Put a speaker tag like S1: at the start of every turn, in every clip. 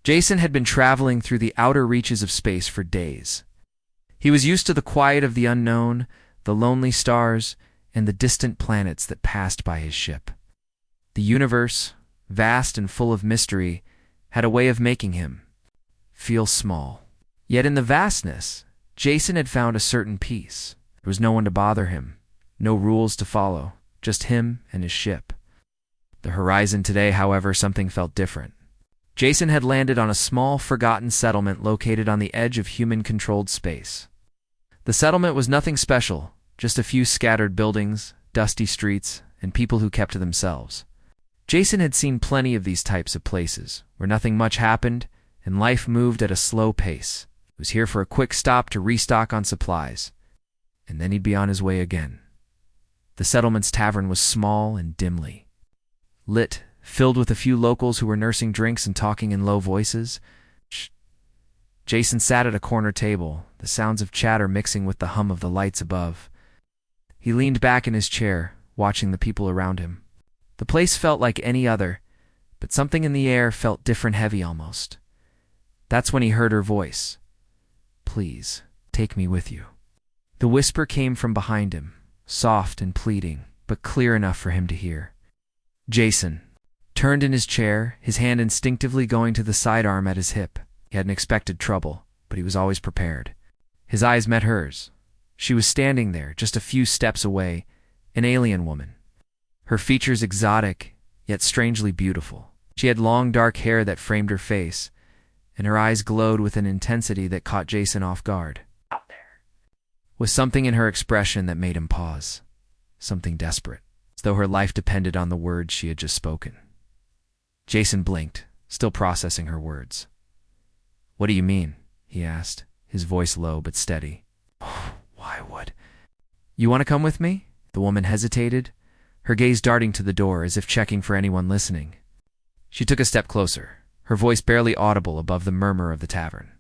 S1: Jason had been traveling through the outer reaches of space for days. He was used to the quiet of the unknown, the lonely stars, and the distant planets that passed by his ship. The universe, vast and full of mystery, had a way of making him feel small. Yet in the vastness, Jason had found a certain peace. There was no one to bother him, no rules to follow, just him and his ship. The horizon today, however, something felt different. Jason had landed on a small, forgotten settlement located on the edge of human-controlled space. The settlement was nothing special, just a few scattered buildings, dusty streets, and people who kept to themselves. Jason had seen plenty of these types of places, where nothing much happened, and life moved at a slow pace. He was here for a quick stop to restock on supplies, and then he'd be on his way again. The settlement's tavern was small and dimly lit, filled with a few locals who were nursing drinks and talking in low voices. Jason sat at a corner table, the sounds of chatter mixing with the hum of the lights above. He leaned back in his chair, watching the people around him. The place felt like any other, but something in the air felt different, heavy almost. That's when he heard her voice. "Please, take me with you." The whisper came from behind him, soft and pleading, but clear enough for him to hear. Jason turned in his chair, his hand instinctively going to the sidearm at his hip. He hadn't expected trouble, but he was always prepared. His eyes met hers. She was standing there, just a few steps away, an alien woman. Her features exotic, yet strangely beautiful. She had long dark hair that framed her face, and her eyes glowed with an intensity that caught Jason off guard. Out there was something in her expression that made him pause, something desperate, as though her life depended on the words she had just spoken. Jason blinked, still processing her words. "What do you mean?" he asked, his voice low but steady. "Why would you want to come with me?" The woman hesitated, her gaze darting to the door as if checking for anyone listening. She took a step closer, her voice barely audible above the murmur of the tavern.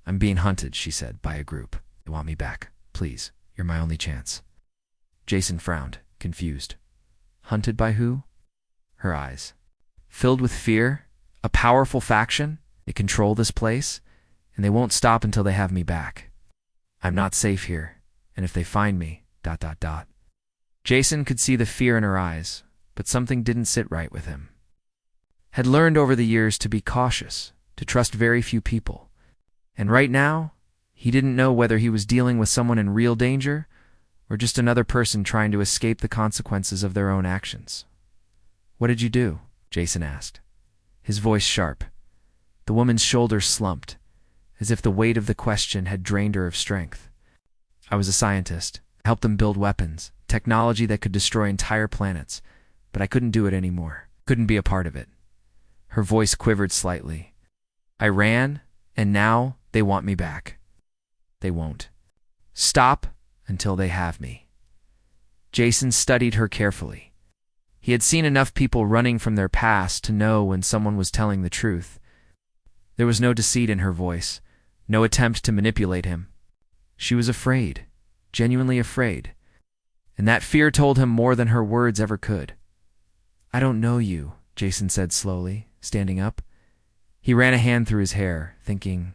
S1: "I'm being hunted," she said, "by a group. They want me back. Please, you're my only chance." Jason frowned, confused. Hunted by who? Her eyes filled with fear. A powerful faction? They control this place, and they won't stop until they have me back. I'm not safe here, and if they find me, ... Jason could see the fear in her eyes, but something didn't sit right with him. Had learned over the years to be cautious, to trust very few people. And right now, he didn't know whether he was dealing with someone in real danger or just another person trying to escape the consequences of their own actions. "What did you do?" Jason asked, his voice sharp. The woman's shoulders slumped, as if the weight of the question had drained her of strength. "I was a scientist. I helped them build weapons, technology that could destroy entire planets, but I couldn't do it anymore. Couldn't be a part of it." Her voice quivered slightly. "I ran, and now they want me back. They won't stop until they have me." Jason studied her carefully. He had seen enough people running from their past to know when someone was telling the truth. There was no deceit in her voice, no attempt to manipulate him. She was afraid, genuinely afraid, and that fear told him more than her words ever could. "I don't know you," Jason said slowly, standing up. He ran a hand through his hair, thinking,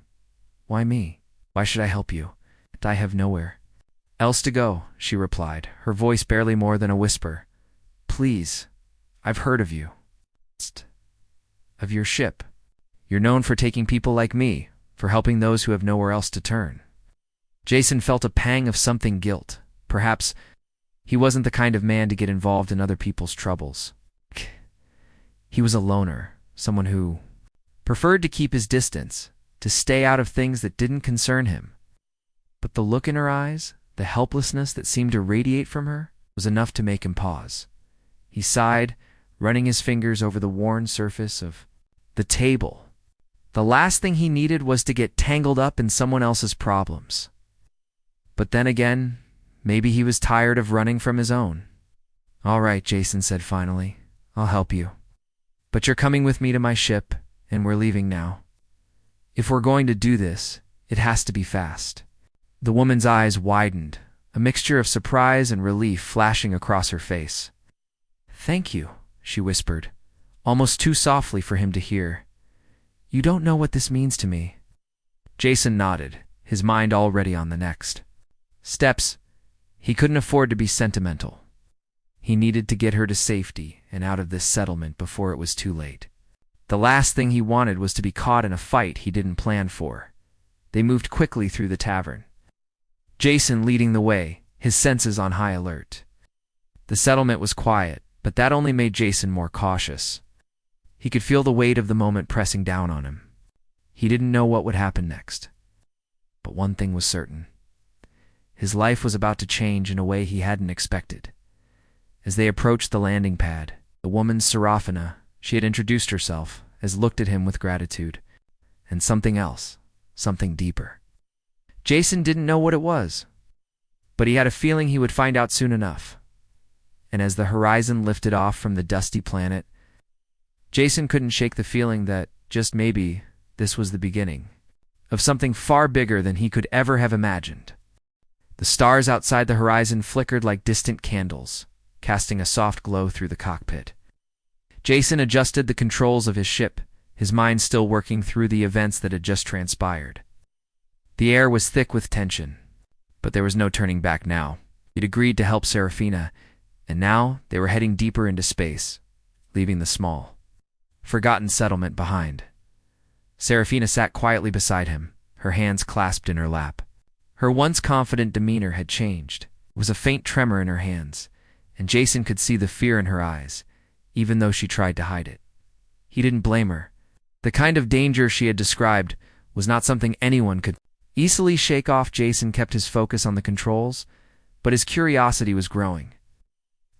S1: "Why me? Why should I help you? I have nowhere else to go," she replied, her voice barely more than a whisper. "Please, I've heard of you. Of your ship. You're known for taking people like me, for helping those who have nowhere else to turn." Jason felt a pang of something guilt. Perhaps he wasn't the kind of man to get involved in other people's troubles. He was a loner, someone who preferred to keep his distance, to stay out of things that didn't concern him. But the look in her eyes, the helplessness that seemed to radiate from her, was enough to make him pause. He sighed, running his fingers over the worn surface of the table. The last thing he needed was to get tangled up in someone else's problems. But then again, maybe he was tired of running from his own. "All right," Jason said finally. "I'll help you. But you're coming with me to my ship, and we're leaving now. If we're going to do this, it has to be fast." The woman's eyes widened, a mixture of surprise and relief flashing across her face. "Thank you," she whispered, almost too softly for him to hear. You don't know what this means to me. Jason nodded, his mind already on the next steps. He couldn't afford to be sentimental. He needed to get her to safety and out of this settlement before it was too late. The last thing he wanted was to be caught in a fight he didn't plan for. They moved quickly through the tavern, Jason leading the way, his senses on high alert. The settlement was quiet, but that only made Jason more cautious. He could feel the weight of the moment pressing down on him. He didn't know what would happen next. But one thing was certain. His life was about to change in a way he hadn't expected. As they approached the landing pad, the woman Serafina, she had introduced herself, as looked at him with gratitude. And something else, something deeper. Jason didn't know what it was, but he had a feeling he would find out soon enough. And as the horizon lifted off from the dusty planet, Jason couldn't shake the feeling that, just maybe, this was the beginning of something far bigger than he could ever have imagined. The stars outside the horizon flickered like distant candles, casting a soft glow through the cockpit. Jason adjusted the controls of his ship, his mind still working through the events that had just transpired. The air was thick with tension, but there was no turning back now. He'd agreed to help Serafina, and now they were heading deeper into space, leaving the small, forgotten settlement behind. Serafina sat quietly beside him, her hands clasped in her lap. Her once confident demeanor had changed. There was a faint tremor in her hands, and Jason could see the fear in her eyes, even though she tried to hide it. He didn't blame her. The kind of danger she had described was not something anyone could easily shake off. Jason kept his focus on the controls, but his curiosity was growing.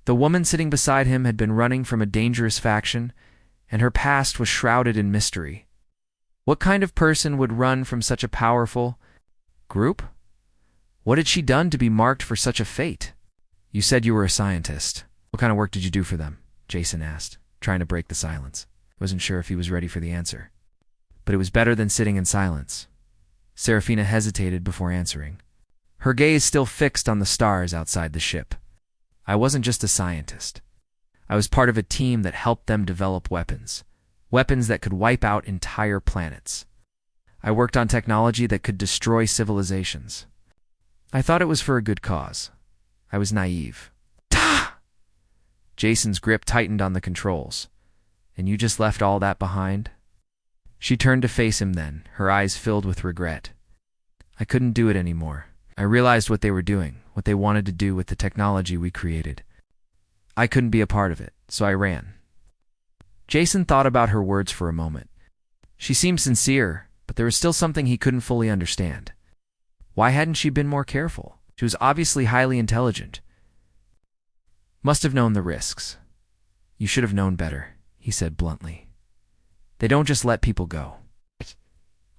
S1: The woman sitting beside him had been running from a dangerous faction, and her past was shrouded in mystery. What kind of person would run from such a powerful group? What had she done to be marked for such a fate? You said you were a scientist. What kind of work did you do for them? Jason asked, trying to break the silence. He wasn't sure if he was ready for the answer. But it was better than sitting in silence. Serafina hesitated before answering, her gaze still fixed on the stars outside the ship. I wasn't just a scientist. I was part of a team that helped them develop weapons. Weapons that could wipe out entire planets. I worked on technology that could destroy civilizations. I thought it was for a good cause. I was naive. Ta! Jason's grip tightened on the controls. And you just left all that behind? She turned to face him then, her eyes filled with regret. I couldn't do it anymore. I realized what they were doing, what they wanted to do with the technology we created. I couldn't be a part of it, so I ran. Jason thought about her words for a moment. She seemed sincere, but there was still something he couldn't fully understand. Why hadn't she been more careful? She was obviously highly intelligent. Must have known the risks. You should have known better, he said bluntly. They don't just let people go.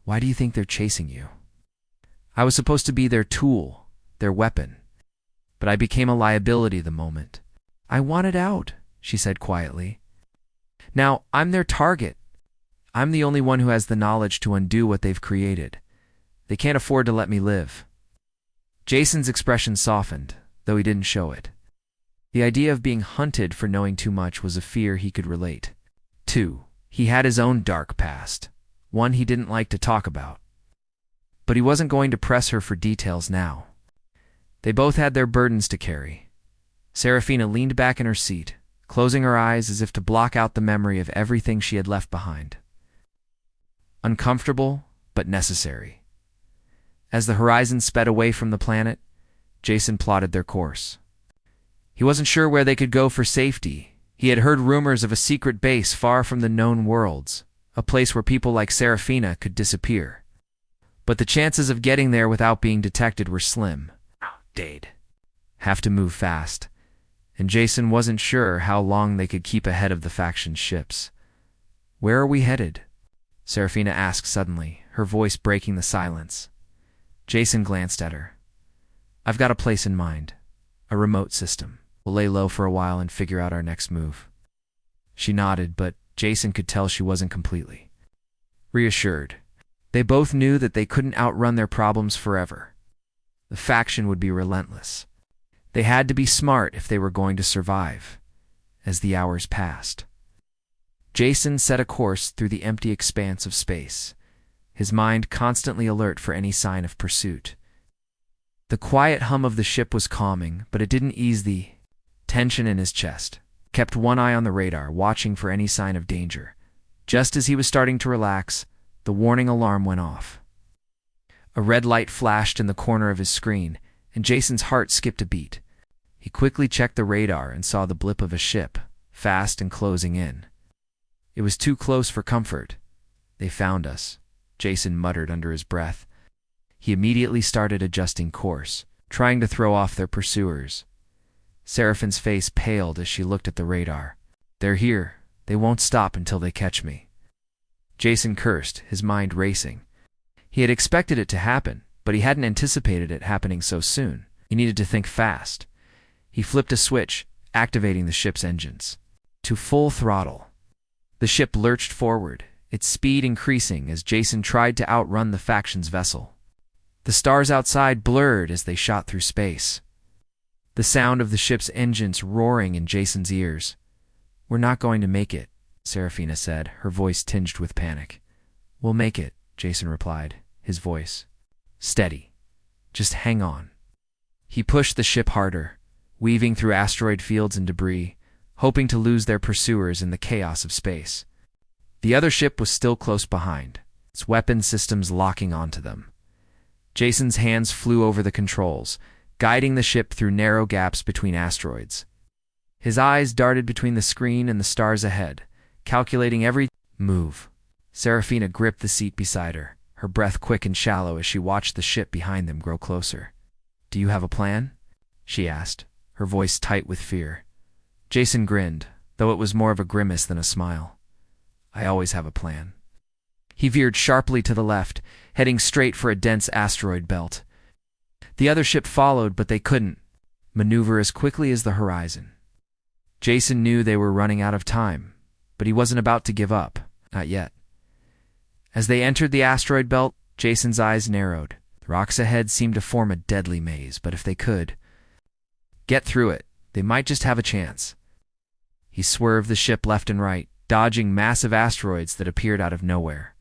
S1: Why do you think they're chasing you? I was supposed to be their tool, their weapon. But I became a liability the moment. I wanted out, she said quietly. Now, I'm their target. I'm the only one who has the knowledge to undo what they've created. They can't afford to let me live. Jason's expression softened, though he didn't show it. The idea of being hunted for knowing too much was a fear he could relate to. He had his own dark past, one he didn't like to talk about. But he wasn't going to press her for details now. They both had their burdens to carry. Serafina leaned back in her seat, closing her eyes as if to block out the memory of everything she had left behind. Uncomfortable, but necessary. As the horizon sped away from the planet, Jason plotted their course. He wasn't sure where they could go for safety. He had heard rumors of a secret base far from the known worlds, a place where people like Serafina could disappear. But the chances of getting there without being detected were slim. They'd have to move fast, and Jason wasn't sure how long they could keep ahead of the faction's ships. Where are we headed? Serafina asked suddenly, her voice breaking the silence. Jason glanced at her. I've got a place in mind. A remote system. We'll lay low for a while and figure out our next move. She nodded, but Jason could tell she wasn't completely reassured. They both knew that they couldn't outrun their problems forever. The faction would be relentless. They had to be smart if they were going to survive. As the hours passed, Jason set a course through the empty expanse of space, his mind constantly alert for any sign of pursuit. The quiet hum of the ship was calming, but it didn't ease the tension in his chest. He kept one eye on the radar, watching for any sign of danger. Just as he was starting to relax, the warning alarm went off. A red light flashed in the corner of his screen, and Jason's heart skipped a beat. He quickly checked the radar and saw the blip of a ship, fast and closing in. It was too close for comfort. "They found us," Jason muttered under his breath. He immediately started adjusting course, trying to throw off their pursuers. Seraphine's face paled as she looked at the radar. "They're here. They won't stop until they catch me." Jason cursed, his mind racing. He had expected it to happen, but he hadn't anticipated it happening so soon. He needed to think fast. He flipped a switch, activating the ship's engines. To full throttle. The ship lurched forward, its speed increasing as Jason tried to outrun the faction's vessel. The stars outside blurred as they shot through space. The sound of the ship's engines roaring in Jason's ears. "We're not going to make it," Seraphina said, her voice tinged with panic. "We'll make it," Jason replied, his voice steady. "Just hang on." He pushed the ship harder, weaving through asteroid fields and debris, hoping to lose their pursuers in the chaos of space. The other ship was still close behind, its weapon systems locking onto them. Jason's hands flew over the controls, guiding the ship through narrow gaps between asteroids. His eyes darted between the screen and the stars ahead, calculating every move. Seraphina gripped the seat beside her, her breath quick and shallow as she watched the ship behind them grow closer. "Do you have a plan?" she asked, her voice tight with fear. Jason grinned, though it was more of a grimace than a smile. "I always have a plan." He veered sharply to the left, heading straight for a dense asteroid belt. The other ship followed, but they couldn't maneuver as quickly as the horizon. Jason knew they were running out of time, but he wasn't about to give up, not yet. As they entered the asteroid belt, Jason's eyes narrowed. The rocks ahead seemed to form a deadly maze, but if they could get through it, they might just have a chance. He swerved the ship left and right, dodging massive asteroids that appeared out of nowhere.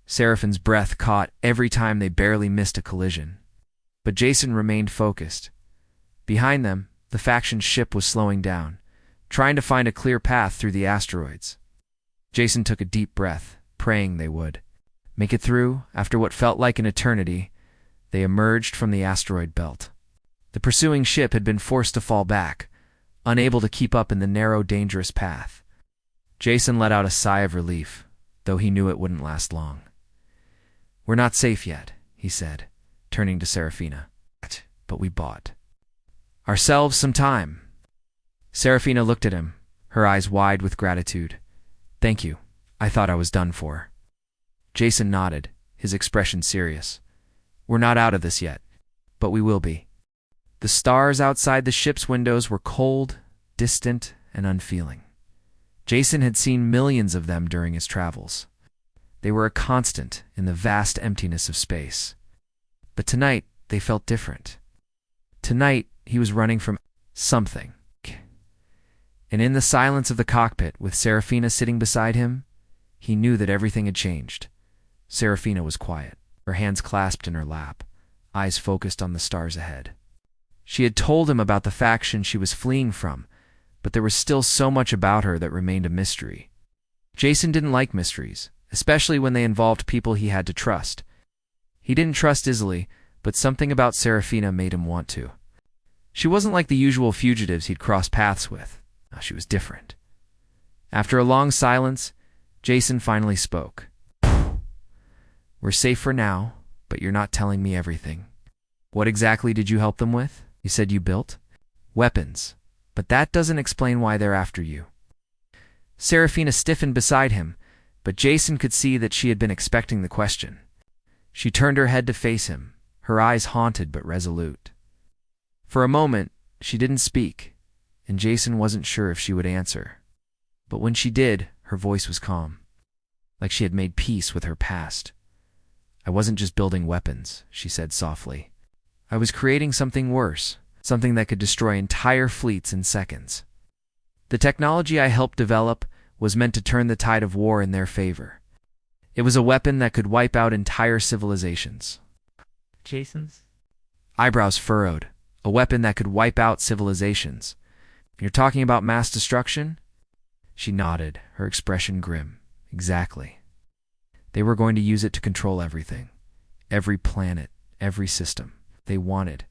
S1: Seraphine's breath caught every time they barely missed a collision. But Jason remained focused. Behind them, the faction's ship was slowing down, trying to find a clear path through the asteroids. Jason took a deep breath, praying they would make it through. After what felt like an eternity, they emerged from the asteroid belt. The pursuing ship had been forced to fall back, unable to keep up in the narrow, dangerous path. Jason let out a sigh of relief, though he knew it wouldn't last long. "We're not safe yet," he said, turning to Seraphina. "But we bought ourselves some time." Seraphina looked at him, her eyes wide with gratitude. "Thank you. I thought I was done for." Jason nodded, his expression serious. "We're not out of this yet, but we will be." The stars outside the ship's windows were cold, distant, and unfeeling. Jason had seen millions of them during his travels. They were a constant in the vast emptiness of space. But tonight, they felt different. Tonight, he was running from something. And in the silence of the cockpit, with Seraphina sitting beside him, he knew that everything had changed. Seraphina was quiet, her hands clasped in her lap, eyes focused on the stars ahead. She had told him about the faction she was fleeing from, but there was still so much about her that remained a mystery. Jason didn't like mysteries, especially when they involved people he had to trust. He didn't trust easily, but something about Seraphina made him want to. She wasn't like the usual fugitives he'd crossed paths with. She was different. After a long silence, Jason finally spoke. "We're safe for now, but you're not telling me everything. What exactly did you help them with? You said you built weapons, but that doesn't explain why they're after you." Seraphina stiffened beside him, but Jason could see that she had been expecting the question. She turned her head to face him, her eyes haunted but resolute. For a moment, she didn't speak, and Jason wasn't sure if she would answer. But when she did, her voice was calm, like she had made peace with her past. "I wasn't just building weapons," she said softly. "I was creating something worse, something that could destroy entire fleets in seconds. The technology I helped develop was meant to turn the tide of war in their favor. It was a weapon that could wipe out entire civilizations.
S2: Jason's?
S1: Eyebrows furrowed. A weapon that could wipe out civilizations. You're talking about mass destruction? She nodded, her expression grim. Exactly. They were going to use it to control everything. Every planet, every system. They wanted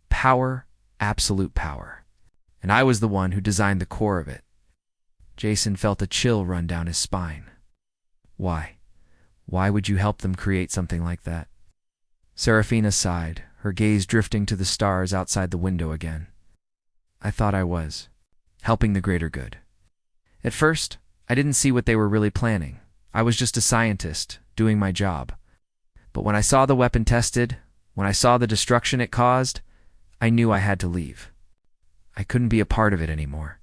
S1: power, absolute power. And I was the one who designed the core of it. Jason felt a chill run down his spine. Why? Why would you help them create something like that? Serafina sighed, her gaze drifting to the stars outside the window again. I thought I was helping the greater good. At first, I didn't see what they were really planning. I was just a scientist, doing my job. But when I saw the weapon tested, when I saw the destruction it caused, I knew I had to leave. I couldn't be a part of it anymore.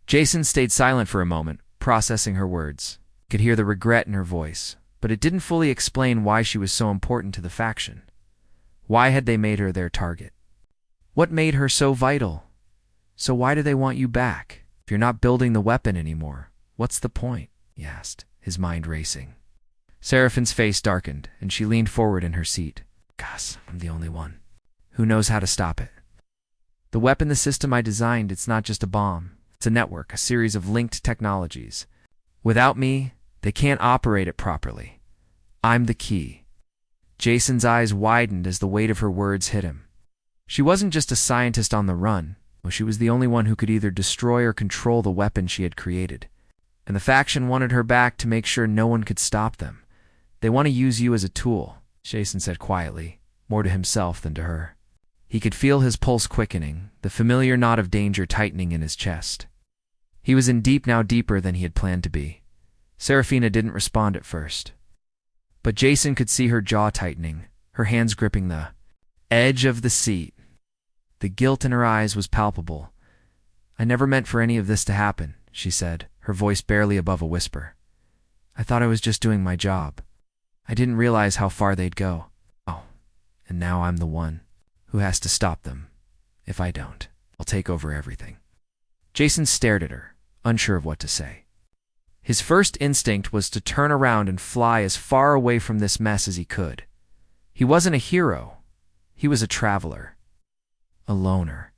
S1: Jason stayed silent for a moment, processing her words. He could hear the regret in her voice, but it didn't fully explain why she was so important to the faction. Why had they made her their target? What made her so vital? So why do they want you back? If you're not building the weapon anymore, what's the point? He asked, his mind racing. Seraphine's face darkened, and she leaned forward in her seat. Gosh, I'm the only one. Who knows how to stop it? The weapon, the system I designed, it's not just a bomb. It's a network, a series of linked technologies. Without me, they can't operate it properly. I'm the key. Jason's eyes widened as the weight of her words hit him. She wasn't just a scientist on the run. She was the only one who could either destroy or control the weapon she had created. And the faction wanted her back to make sure no one could stop them. They want to use you as a tool, Jason said quietly, more to himself than to her. He could feel his pulse quickening, the familiar knot of danger tightening in his chest. He was in deep, now deeper than he had planned to be. Serafina didn't respond at first. But Jason could see her jaw tightening, her hands gripping the edge of the seat. The guilt in her eyes was palpable. I never meant for any of this to happen, she said, her voice barely above a whisper. I thought I was just doing my job. I didn't realize how far they'd go. Oh, and now I'm the one who has to stop them. If I don't, I'll take over everything. Jason stared at her, unsure of what to say. His first instinct was to turn around and fly as far away from this mess as he could. He wasn't a hero. He was a traveler. A loner.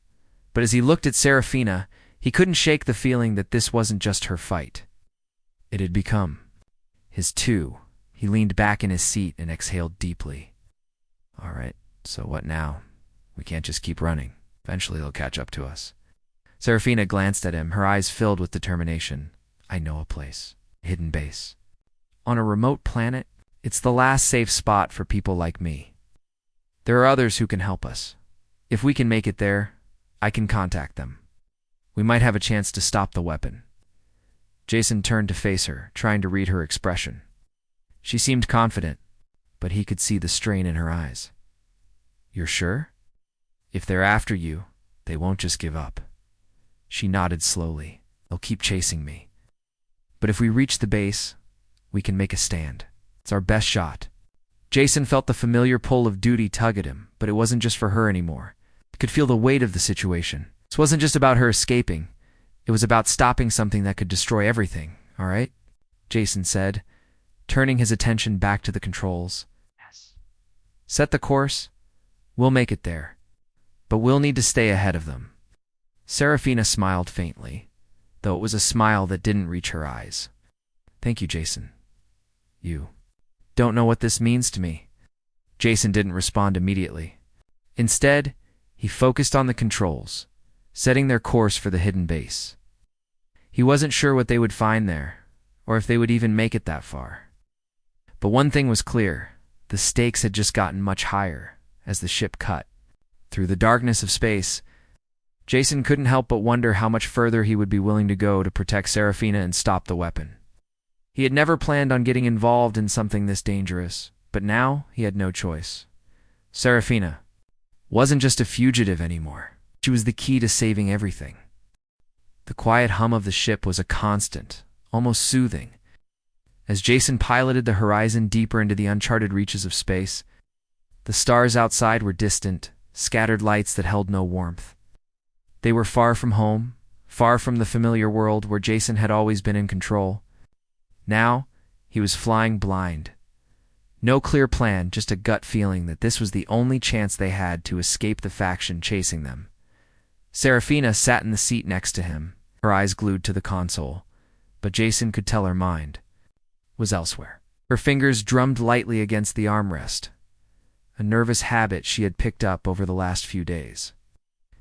S1: But as he looked at Serafina, he couldn't shake the feeling that this wasn't just her fight. It had become his too. He leaned back in his seat and exhaled deeply. All right, so what now? We can't just keep running. Eventually they'll catch up to us. Serafina glanced at him, her eyes filled with determination. I know a place. A hidden base. On a remote planet, it's the last safe spot for people like me. There are others who can help us. If we can make it there, I can contact them. We might have a chance to stop the weapon. Jason turned to face her, trying to read her expression. She seemed confident, but he could see the strain in her eyes. You're sure? If they're after you, they won't just give up. She nodded slowly. They'll keep chasing me. But if we reach the base, we can make a stand. It's our best shot. Jason felt the familiar pull of duty tug at him, but it wasn't just for her anymore. He could feel the weight of the situation. This wasn't just about her escaping. It was about stopping something that could destroy everything, all right? Jason said, turning his attention back to the controls. Yes. Set the course. We'll make it there. But we'll need to stay ahead of them. Serafina smiled faintly, though it was a smile that didn't reach her eyes. Thank you, Jason. You don't know what this means to me. Jason didn't respond immediately. Instead, he focused on the controls, setting their course for the hidden base. He wasn't sure what they would find there, or if they would even make it that far. But one thing was clear. The stakes had just gotten much higher as the ship cut. Through the darkness of space, Jason couldn't help but wonder how much further he would be willing to go to protect Serafina and stop the weapon. He had never planned on getting involved in something this dangerous, but now he had no choice. Serafina wasn't just a fugitive anymore. She was the key to saving everything. The quiet hum of the ship was a constant, almost soothing. As Jason piloted the horizon deeper into the uncharted reaches of space, the stars outside were distant, scattered lights that held no warmth. They were far from home, far from the familiar world where Jason had always been in control. Now, he was flying blind. No clear plan, just a gut feeling that this was the only chance they had to escape the faction chasing them. Serafina sat in the seat next to him, her eyes glued to the console, but Jason could tell her mind was elsewhere. Her fingers drummed lightly against the armrest, a nervous habit she had picked up over the last few days.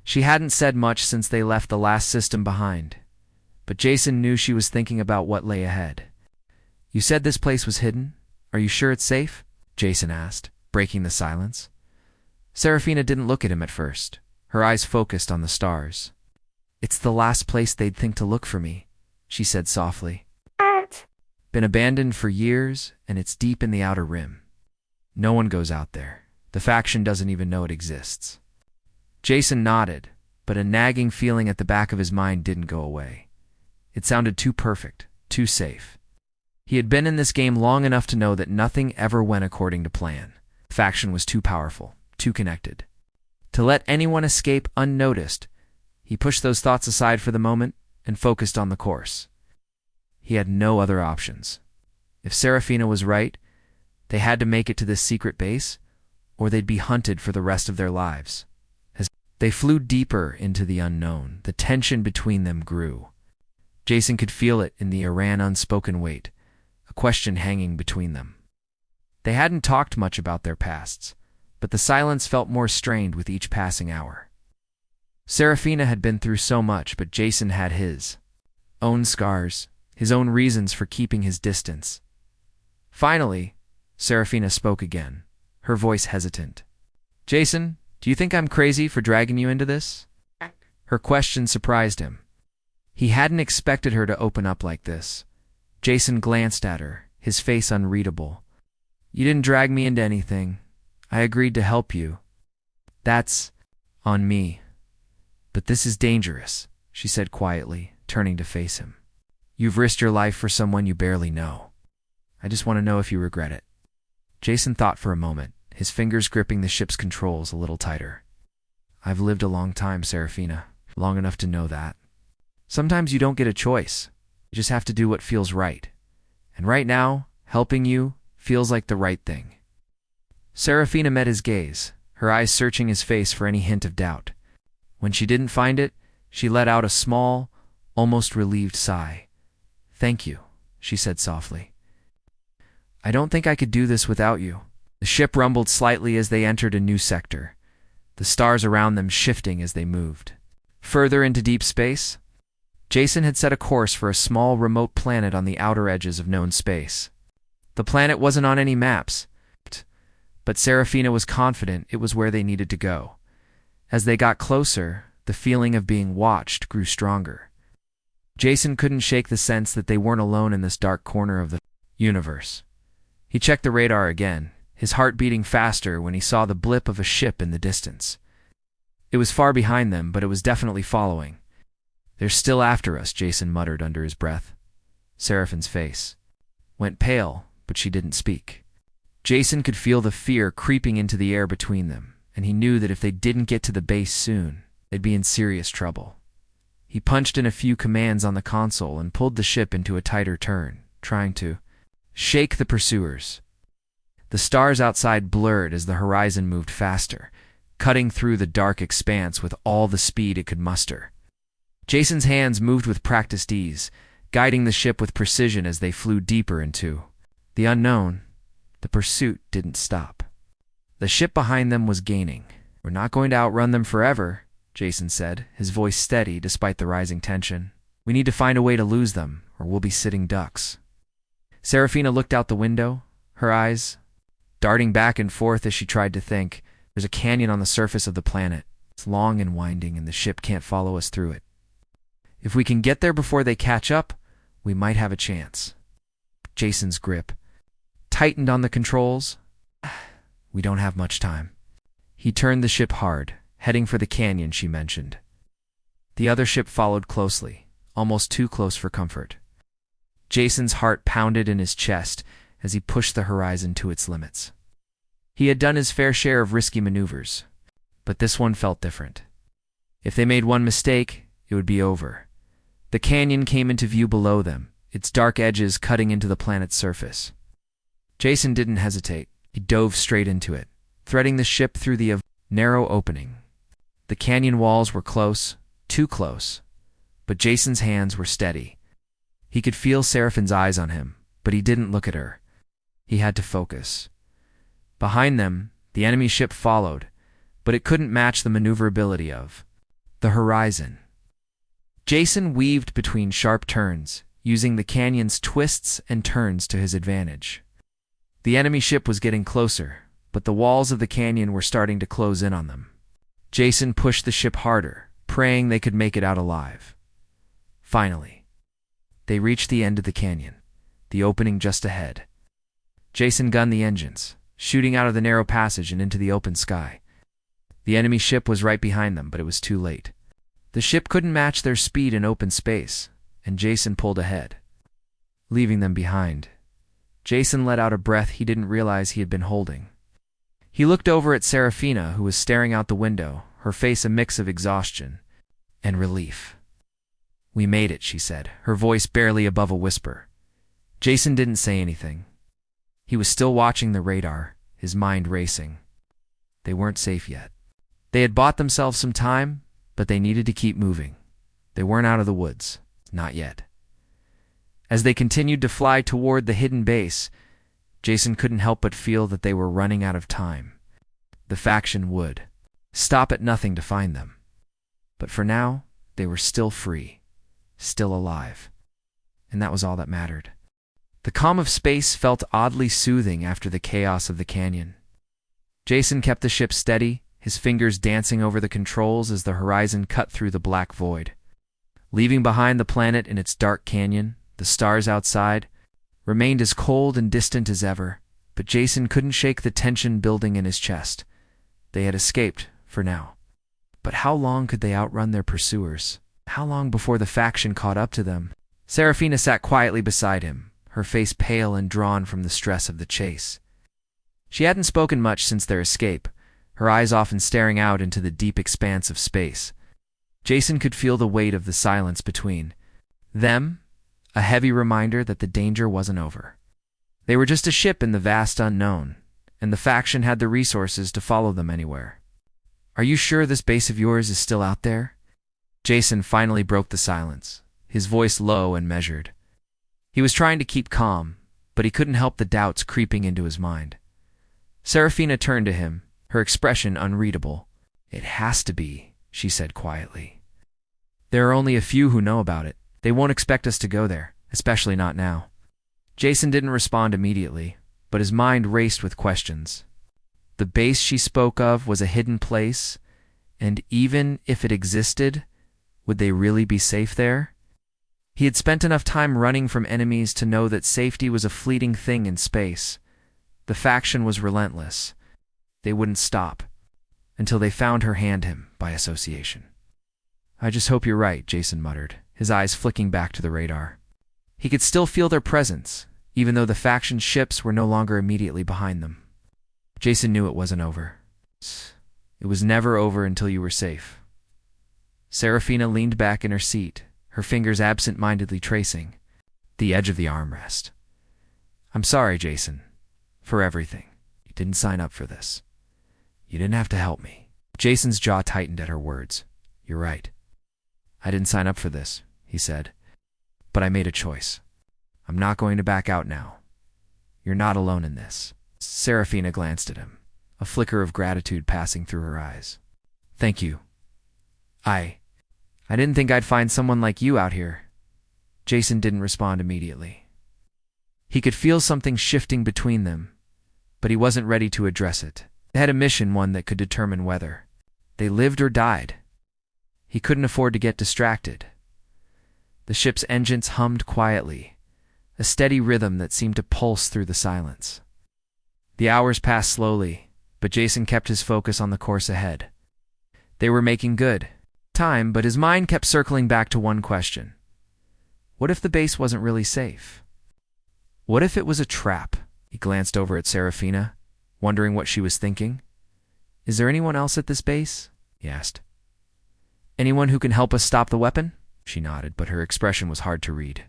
S1: She hadn't said much since they left the last system behind, but Jason knew she was thinking about what lay ahead. "You said this place was hidden? Are you sure it's safe?" Jason asked, breaking the silence. Serafina didn't look at him at first, her eyes focused on the stars. "It's the last place they'd think to look for me," she said softly. "Been abandoned for years, and it's deep in the outer rim. No one goes out there. The faction doesn't even know it exists." Jason nodded, but a nagging feeling at the back of his mind didn't go away. It sounded too perfect, too safe. He had been in this game long enough to know that nothing ever went according to plan. The faction was too powerful, too connected. To let anyone escape unnoticed, he pushed those thoughts aside for the moment and focused on the course. He had no other options. If Serafina was right, they had to make it to this secret base, or they'd be hunted for the rest of their lives. As they flew deeper into the unknown, the tension between them grew. Jason could feel it in the unspoken weight, a question hanging between them. They hadn't talked much about their pasts, but the silence felt more strained with each passing hour. Serafina had been through so much, but Jason had his own scars, his own reasons for keeping his distance. Finally, Serafina spoke again, her voice hesitant. "Jason, do you think I'm crazy for dragging you into this?" Her question surprised him. He hadn't expected her to open up like this. Jason glanced at her, his face unreadable. "You didn't drag me into anything. I agreed to help you. That's on me. But this is dangerous," she said quietly, turning to face him. "You've risked your life for someone you barely know. I just want to know if you regret it." Jason thought for a moment, his fingers gripping the ship's controls a little tighter. "I've lived a long time, Serafina, long enough to know that. Sometimes you don't get a choice. You just have to do what feels right. And right now, helping you feels like the right thing." Serafina met his gaze, her eyes searching his face for any hint of doubt. When she didn't find it, she let out a small, almost relieved sigh. "Thank you," she said softly. "I don't think I could do this without you." The ship rumbled slightly as they entered a new sector, the stars around them shifting as they moved. Further into deep space, Jason had set a course for a small remote planet on the outer edges of known space. The planet wasn't on any maps, but Serafina was confident it was where they needed to go. As they got closer, the feeling of being watched grew stronger. Jason couldn't shake the sense that they weren't alone in this dark corner of the universe. He checked the radar again, his heart beating faster when he saw the blip of a ship in the distance. It was far behind them, but it was definitely following. "They're still after us," Jason muttered under his breath. Seraphine's face went pale, but she didn't speak. Jason could feel the fear creeping into the air between them, and he knew that if they didn't get to the base soon, they'd be in serious trouble. He punched in a few commands on the console and pulled the ship into a tighter turn, trying to shake the pursuers. The stars outside blurred as the horizon moved faster, cutting through the dark expanse with all the speed it could muster. Jason's hands moved with practiced ease, guiding the ship with precision as they flew deeper into the unknown. The pursuit didn't stop. The ship behind them was gaining. "We're not going to outrun them forever," Jason said, his voice steady despite the rising tension. "We need to find a way to lose them, or we'll be sitting ducks." Serafina looked out the window, her eyes darting back and forth as she tried to think. "There's a canyon on the surface of the planet. It's long and winding, and the ship can't follow us through it. If we can get there before they catch up, we might have a chance." Jason's grip tightened on the controls. "We don't have much time." He turned the ship hard, heading for the canyon she mentioned. The other ship followed closely, almost too close for comfort. Jason's heart pounded in his chest as he pushed the horizon to its limits. He had done his fair share of risky maneuvers, but this one felt different. If they made one mistake, it would be over. The canyon came into view below them, its dark edges cutting into the planet's surface. Jason didn't hesitate. He dove straight into it, threading the ship through the narrow opening. The canyon walls were close, too close, but Jason's hands were steady. He could feel Seraphine's eyes on him, but he didn't look at her. He had to focus. Behind them, the enemy ship followed, but it couldn't match the maneuverability of the horizon. Jason weaved between sharp turns, using the canyon's twists and turns to his advantage. The enemy ship was getting closer, but the walls of the canyon were starting to close in on them. Jason pushed the ship harder, praying they could make it out alive. Finally, they reached the end of the canyon, the opening just ahead. Jason gunned the engines, shooting out of the narrow passage and into the open sky. The enemy ship was right behind them, but it was too late. The ship couldn't match their speed in open space, and Jason pulled ahead, leaving them behind. Jason let out a breath he didn't realize he had been holding. He looked over at Serafina, who was staring out the window, her face a mix of exhaustion and relief. "We made it," she said, her voice barely above a whisper. Jason didn't say anything. He was still watching the radar, his mind racing. They weren't safe yet. They had bought themselves some time, but they needed to keep moving. They weren't out of the woods. Not yet. As they continued to fly toward the hidden base, Jason couldn't help but feel that they were running out of time. The faction would stop at nothing to find them. But for now, they were still free, still alive. And that was all that mattered. The calm of space felt oddly soothing after the chaos of the canyon. Jason kept the ship steady, his fingers dancing over the controls as the horizon cut through the black void. Leaving behind the planet in its dark canyon, the stars outside remained as cold and distant as ever, but Jason couldn't shake the tension building in his chest. They had escaped, for now. But how long could they outrun their pursuers? How long before the faction caught up to them? Serafina sat quietly beside him, her face pale and drawn from the stress of the chase. She hadn't spoken much since their escape, her eyes often staring out into the deep expanse of space. Jason could feel the weight of the silence between them, a heavy reminder that the danger wasn't over. They were just a ship in the vast unknown, and the faction had the resources to follow them anywhere. "Are you sure this base of yours is still out there?" Jason finally broke the silence, his voice low and measured. He was trying to keep calm, but he couldn't help the doubts creeping into his mind. Serafina turned to him, her expression unreadable. "It has to be," she said quietly. "There are only a few who know about it. They won't expect us to go there, especially not now." Jason didn't respond immediately, but his mind raced with questions. The base she spoke of was a hidden place, and even if it existed, would they really be safe there? He had spent enough time running from enemies to know that safety was a fleeting thing in space. The faction was relentless. They wouldn't stop until they found her and him by association. "I just hope you're right," Jason muttered, his eyes flicking back to the radar. He could still feel their presence, even though the faction ships were no longer immediately behind them. Jason knew it wasn't over. It was never over until you were safe. Serafina leaned back in her seat, her fingers absent-mindedly tracing the edge of the armrest. "I'm sorry, Jason, for everything. You didn't sign up for this. You didn't have to help me." Jason's jaw tightened at her words. "You're right. I didn't sign up for this," he said. "But I made a choice. I'm not going to back out now. You're not alone in this." Serafina glanced at him, a flicker of gratitude passing through her eyes. "Thank you. I didn't think I'd find someone like you out here." Jason didn't respond immediately. He could feel something shifting between them, but he wasn't ready to address it. They had a mission, one that could determine whether they lived or died. He couldn't afford to get distracted. The ship's engines hummed quietly, a steady rhythm that seemed to pulse through the silence. The hours passed slowly, but Jason kept his focus on the course ahead. They were making good time, but his mind kept circling back to one question. What if the base wasn't really safe? What if it was a trap? He glanced over at Serafina, wondering what she was thinking. "Is there anyone else at this base?" he asked. "Anyone who can help us stop the weapon?" She nodded, but her expression was hard to read.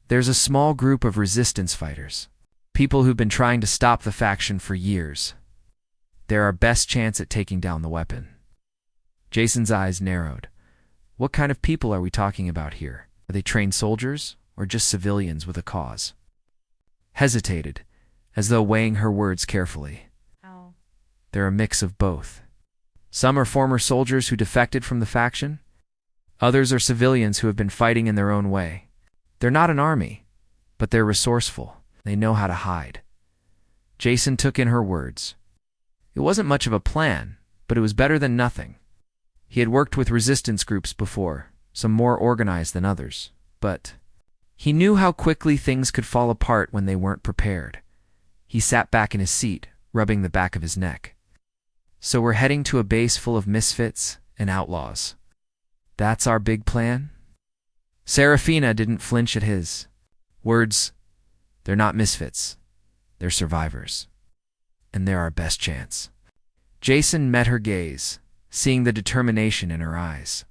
S1: There's a small group of resistance fighters. People who've been trying to stop the faction for years. They're our best chance at taking down the weapon. Jason's eyes narrowed. What kind of people are we talking about here? Are they trained soldiers or just civilians with a cause? Hesitated, as though weighing her words carefully.
S2: How?
S1: They're a mix of both. Some are former soldiers who defected from the faction. Others are civilians who have been fighting in their own way. They're not an army, but they're resourceful. They know how to hide. Jason took in her words. It wasn't much of a plan, but it was better than nothing. He had worked with resistance groups before, some more organized than others, but he knew how quickly things could fall apart when they weren't prepared. He sat back in his seat, rubbing the back of his neck. So we're heading to a base full of misfits and outlaws. That's our big plan? Serafina didn't flinch at his words. They're not misfits. They're survivors. And they're our best chance. Jason met her gaze, seeing the determination in her eyes.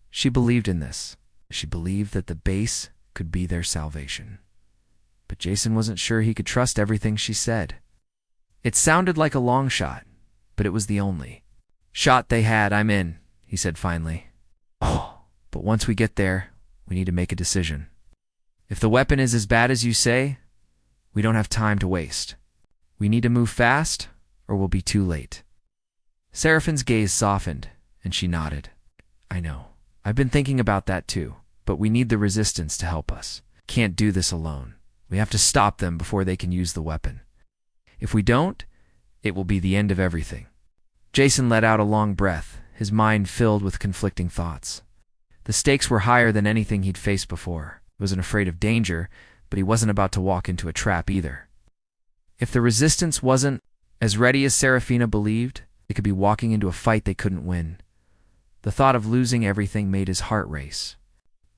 S1: She believed in this. She believed that the base could be their salvation. But Jason wasn't sure he could trust everything she said. It sounded like a long shot, but it was the only shot they had. I'm in, he said finally. Oh, but once we get there, we need to make a decision. If the weapon is as bad as you say, we don't have time to waste. We need to move fast, or we'll be too late. Seraphine's gaze softened, and she nodded. I know. I've been thinking about that too, but we need the resistance to help us. Can't do this alone. We have to stop them before they can use the weapon. If we don't, it will be the end of everything. Jason let out a long breath, his mind filled with conflicting thoughts. The stakes were higher than anything he'd faced before. He wasn't afraid of danger, but he wasn't about to walk into a trap either. If the resistance wasn't as ready as Serafina believed, they could be walking into a fight they couldn't win. The thought of losing everything made his heart race.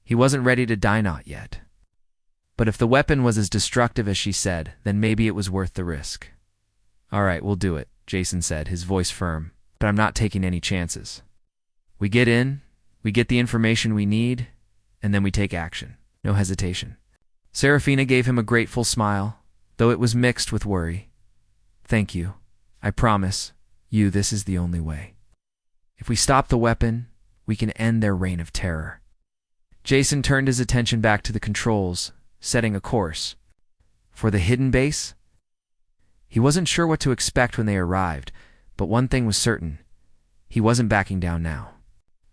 S1: He wasn't ready to die not yet. But if the weapon was as destructive as she said, then maybe it was worth the risk. All right, we'll do it, Jason said, his voice firm, but I'm not taking any chances. We get in, we get the information we need, and then we take action. No hesitation. Serafina gave him a grateful smile, though it was mixed with worry. Thank you. I promise you this is the only way. If we stop the weapon, we can end their reign of terror. Jason turned his attention back to the controls, setting a course. For the hidden base? He wasn't sure what to expect when they arrived, but one thing was certain. He wasn't backing down now.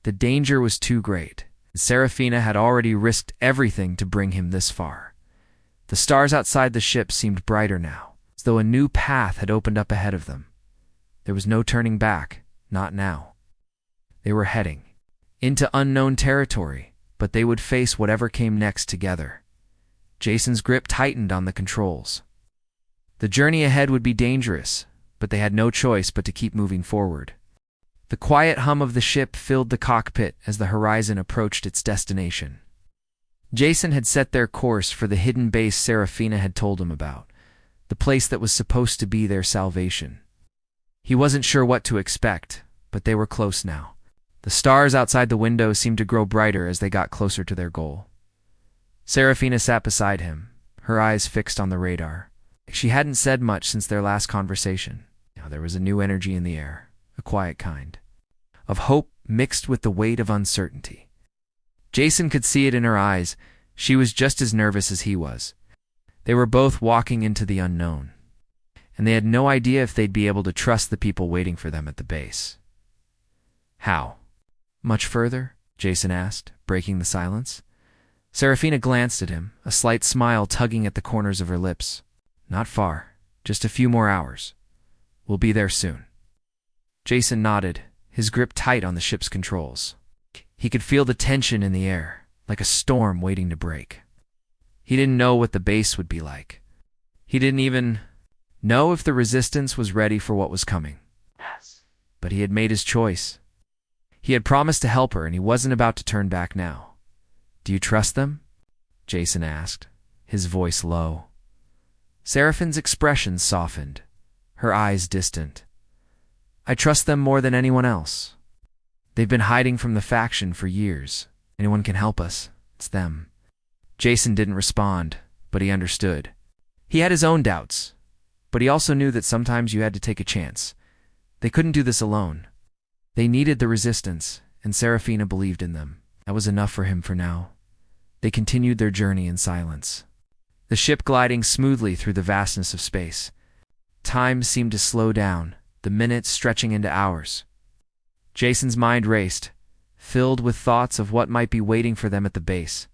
S1: The danger was too great. Serafina had already risked everything to bring him this far. The stars outside the ship seemed brighter now, as though a new path had opened up ahead of them. There was no turning back, not now. They were heading into unknown territory, but they would face whatever came next together. Jason's grip tightened on the controls. The journey ahead would be dangerous, but they had no choice but to keep moving forward. The quiet hum of the ship filled the cockpit as the horizon approached its destination. Jason had set their course for the hidden base Serafina had told him about, the place that was supposed to be their salvation. He wasn't sure what to expect, but they were close now. The stars outside the window seemed to grow brighter as they got closer to their goal. Serafina sat beside him, her eyes fixed on the radar. She hadn't said much since their last conversation. Now there was a new energy in the air, a quiet kind, of hope mixed with the weight of uncertainty. Jason could see it in her eyes. She was just as nervous as he was. They were both walking into the unknown, and they had no idea if they'd be able to trust the people waiting for them at the base. How? Much further? Jason asked, breaking the silence. Serafina glanced at him, a slight smile tugging at the corners of her lips. Not far, just a few more hours. We'll be there soon. Jason nodded, his grip tight on the ship's controls. He could feel the tension in the air, like a storm waiting to break. He didn't know what the base would be like. He didn't even know if the resistance was ready for what was coming.
S2: Yes.
S1: But he had made his choice. He had promised to help her, and he wasn't about to turn back now. Do you trust them? Jason asked, his voice low. Seraphine's expression softened, her eyes distant. I trust them more than anyone else. They've been hiding from the faction for years, Anyone can help us. It's them. Jason didn't respond, but he understood. He had his own doubts, but he also knew that sometimes you had to take a chance. They couldn't do this alone. They needed the resistance, and Serafina believed in them. That was enough for him for now. They continued their journey in silence, the ship gliding smoothly through the vastness of space. Time seemed to slow down, the minutes stretching into hours. Jason's mind raced, filled with thoughts of what might be waiting for them at the base.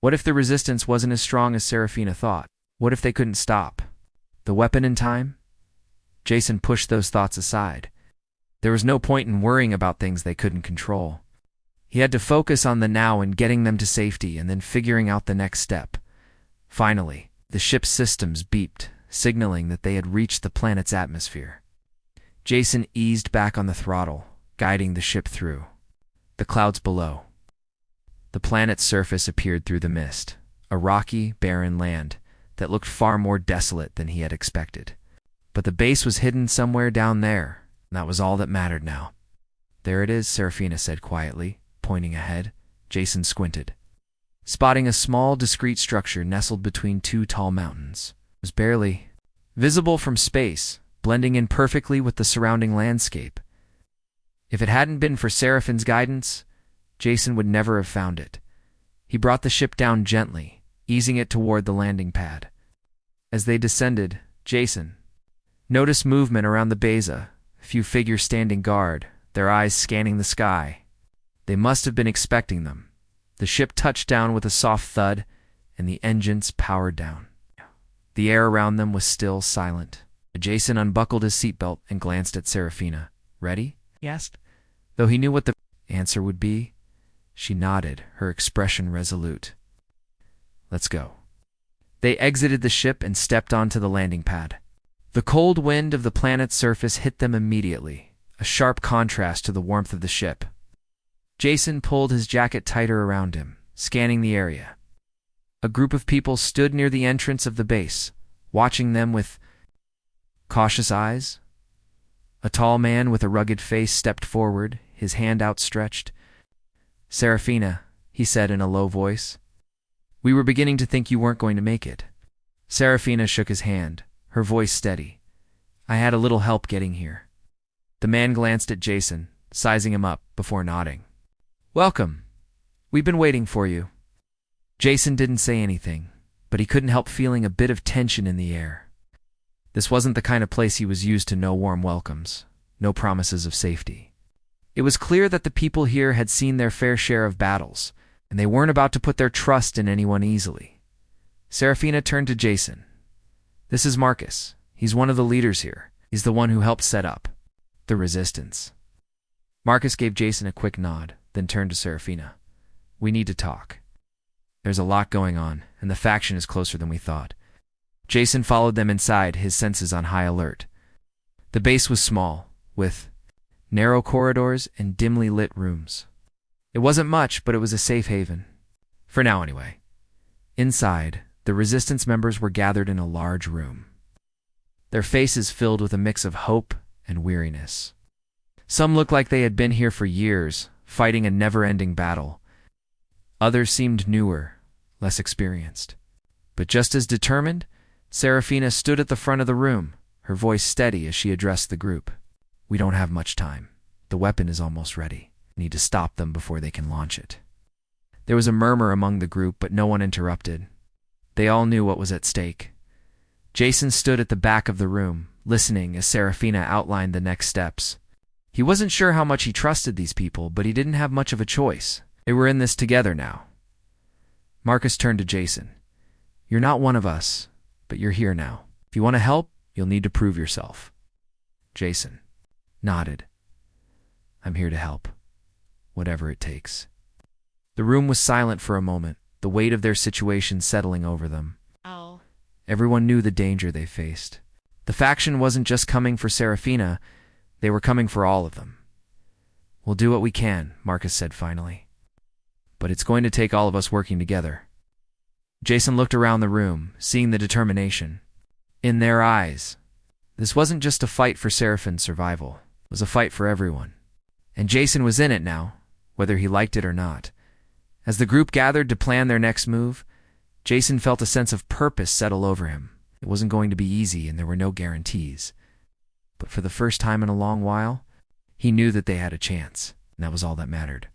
S1: What if the resistance wasn't as strong as Serafina thought? What if they couldn't stop? The weapon in time? Jason pushed those thoughts aside. There was no point in worrying about things they couldn't control. He had to focus on the now and getting them to safety and then figuring out the next step. Finally, the ship's systems beeped, signaling that they had reached the planet's atmosphere. Jason eased back on the throttle, guiding the ship through the clouds below. The planet's surface appeared through the mist, a rocky, barren land that looked far more desolate than he had expected. But the base was hidden somewhere down there, and that was all that mattered now. There it is, Serafina said quietly, pointing ahead. Jason squinted, spotting a small, discreet structure nestled between two tall mountains. It was barely visible from space, blending in perfectly with the surrounding landscape. If it hadn't been for Seraphine's guidance, Jason would never have found it. He brought the ship down gently, easing it toward the landing pad. As they descended, Jason noticed movement around the beza, a few figures standing guard, their eyes scanning the sky. They must have been expecting them. The ship touched down with a soft thud, and the engines powered down. The air around them was still silent. Jason unbuckled his seatbelt and glanced at Serafina. "Ready?" he asked. Though he knew what the answer would be, she nodded, her expression resolute. "Let's go." They exited the ship and stepped onto the landing pad. The cold wind of the planet's surface hit them immediately, a sharp contrast to the warmth of the ship. Jason pulled his jacket tighter around him, scanning the area. A group of people stood near the entrance of the base, watching them with cautious eyes. A tall man with a rugged face stepped forward, his hand outstretched. "Serafina," he said in a low voice. "We were beginning to think you weren't going to make it." Serafina shook his hand, her voice steady. "I had a little help getting here." The man glanced at Jason, sizing him up before nodding. "Welcome. We've been waiting for you." Jason didn't say anything, but he couldn't help feeling a bit of tension in the air. This wasn't the kind of place he was used to. No warm welcomes, no promises of safety. It was clear that the people here had seen their fair share of battles, and they weren't about to put their trust in anyone easily. Serafina turned to Jason. "This is Marcus. He's one of the leaders here. He's the one who helped set up the resistance." Marcus gave Jason a quick nod, then turned to Serafina. "We need to talk. There's a lot going on, and the faction is closer than we thought." Jason followed them inside, his senses on high alert. The base was small, with narrow corridors and dimly lit rooms. It wasn't much, but it was a safe haven. For now, anyway. Inside, the resistance members were gathered in a large room, their faces filled with a mix of hope and weariness. Some looked like they had been here for years, fighting a never-ending battle. Others seemed newer, less experienced. But just as determined, Serafina stood at the front of the room, her voice steady as she addressed the group. "We don't have much time. The weapon is almost ready. We need to stop them before they can launch it." There was a murmur among the group, but no one interrupted. They all knew what was at stake. Jason stood at the back of the room, listening as Serafina outlined the next steps. He wasn't sure how much he trusted these people, but he didn't have much of a choice. They were in this together now. Marcus turned to Jason. "You're not one of us, but you're here now. If you want to help, you'll need to prove yourself." Jason nodded. "I'm here to help, whatever it takes." The room was silent for a moment, the weight of their situation settling over them.
S2: Oh.
S1: Everyone knew the danger they faced. The faction wasn't just coming for Serafina, they were coming for all of them. "We'll do what we can," Marcus said finally. "But it's going to take all of us working together." Jason looked around the room, seeing the determination in their eyes. This wasn't just a fight for Seraphine's survival. It was a fight for everyone. And Jason was in it now, whether he liked it or not. As the group gathered to plan their next move, Jason felt a sense of purpose settle over him. It wasn't going to be easy, and there were no guarantees. But for the first time in a long while, he knew that they had a chance, and that was all that mattered.